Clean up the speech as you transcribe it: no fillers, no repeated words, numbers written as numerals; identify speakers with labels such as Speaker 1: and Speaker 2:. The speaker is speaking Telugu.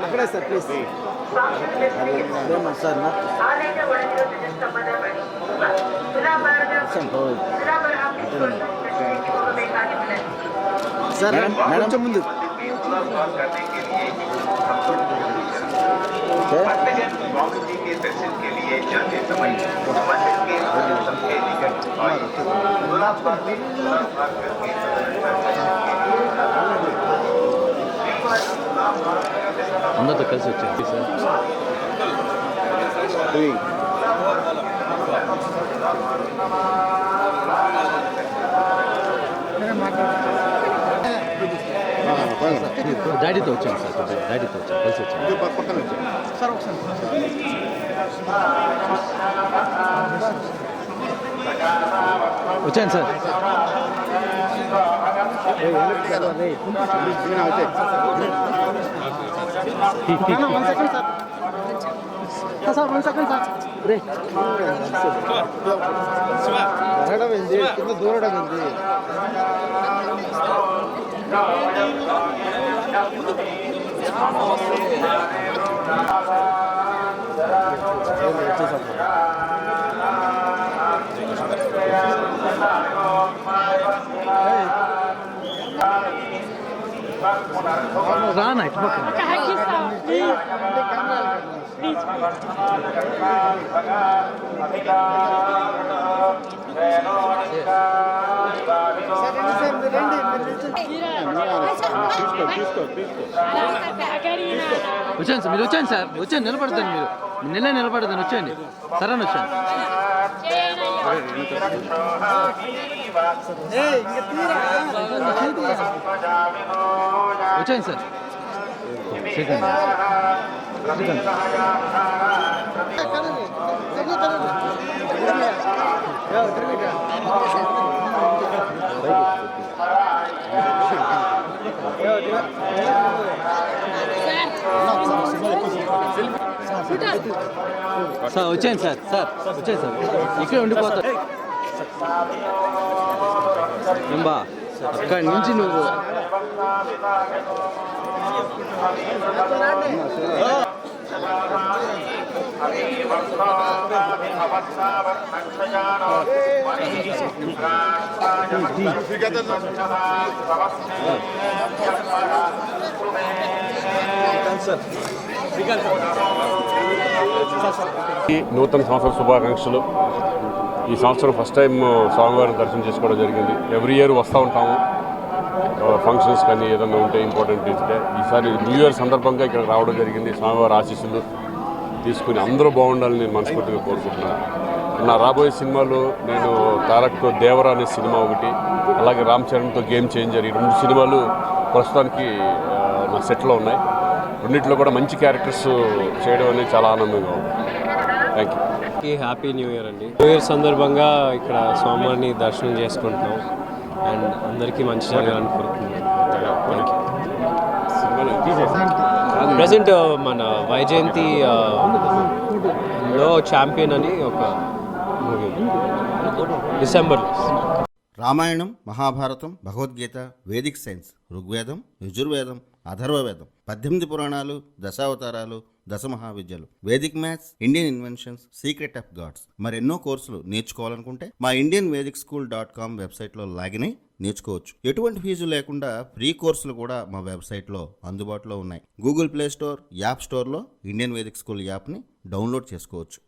Speaker 1: అక్కడే sir please sir sir madam ముందు
Speaker 2: स्वामी जी के दर्शन के लिए जाते समय मंदिर के सबके निकट आए
Speaker 3: అందరితో కలిసి వచ్చేది సార్ డాడీతో వచ్చాను సార్ డాడీతో వచ్చాను కలిసి వచ్చాను
Speaker 1: సార్ ఒకసారి
Speaker 3: వచ్చాను సార్
Speaker 1: దూరడమైంది కింద దూరడమైంది
Speaker 3: రానా ఇటు పక్కన వచ్చాను సార్ మీరు వచ్చాను సార్ వచ్చాను నిలబడతాను మీరు నిలబడతాను వచ్చాను సరే వచ్చాను వచ్చాను సార్ సెకండ్ సార్ వచ్చాను సార్ వచ్చాను సార్ ఇక్కడ ఉండిపోతా ఏంబా అక్కడి నుంచి నువ్వు
Speaker 4: నూతన సంవత్సర శుభాకాంక్షలు. ఈ సంవత్సరం ఫస్ట్ టైం స్వామివారిని దర్శనం చేసుకోవడం జరిగింది. ఎవ్రీ ఇయర్ వస్తూ ఉంటాము ఫంక్షన్స్ కానీ ఏదైనా ఉంటే ఇంపార్టెంట్ ఇస్తే. ఈసారి న్యూ ఇయర్ సందర్భంగా ఇక్కడ రావడం జరిగింది. స్వామివారి ఆశీస్సులు తీసుకుని అందరూ బాగుండాలని నేను మనస్ఫూర్తిగా కోరుకుంటున్నాను. నా రాబోయే సినిమాలు నేను తారక్తో దేవరా అనే సినిమా ఒకటి, అలాగే రామ్ చరణ్తో గేమ్ చేంజర్, ఈ 2 సినిమాలు ప్రస్తుతానికి నా సెట్లో ఉన్నాయి. రెండింటిలో కూడా మంచి క్యారెక్టర్స్ చేయడం అనేది చాలా ఆనందంగా ఉంది. Thank you.
Speaker 5: Happy new year అండి. న్యూ ఇయర్ సందర్భంగా ఇక్కడ స్వామివారిని దర్శనం చేసుకుంటున్నాం అండ్ అందరికీ మంచి జరగాలని కోరుకుంటున్నాం. ప్రజెంట్ మన వైజయంతి లో ఛాంపియన్ అని ఒక మూవీ డిసెంబర్లో.
Speaker 6: రామాయణం, మహాభారతం, భగవద్గీత, వేదిక్ సైన్స్, ఋగ్వేదం, యజుర్వేదం, అథర్వవేదం, 18 పురాణాలు, దశావతారాలు, దశమహావిద్యలు, vedic maths, Indian inventions, secret of gods, మరెన్నో కోర్సులు నేర్చుకోవాలనుకుంటే మా indianvedicSchool.com వెబ్సైట్లో లాగిన్ అయి నేర్చుకోవచ్చు. ఎటువంటి ఫీజు లేకుండా ఫ్రీ కోర్సులు కూడా మా వెబ్సైట్లో అందుబాటులో ఉన్నాయి. గూగుల్ ప్లే స్టోర్, యాప్ స్టోర్లో ఇండియన్ వేదిక్ స్కూల్ యాప్ని డౌన్లోడ్ చేసుకోవచ్చు.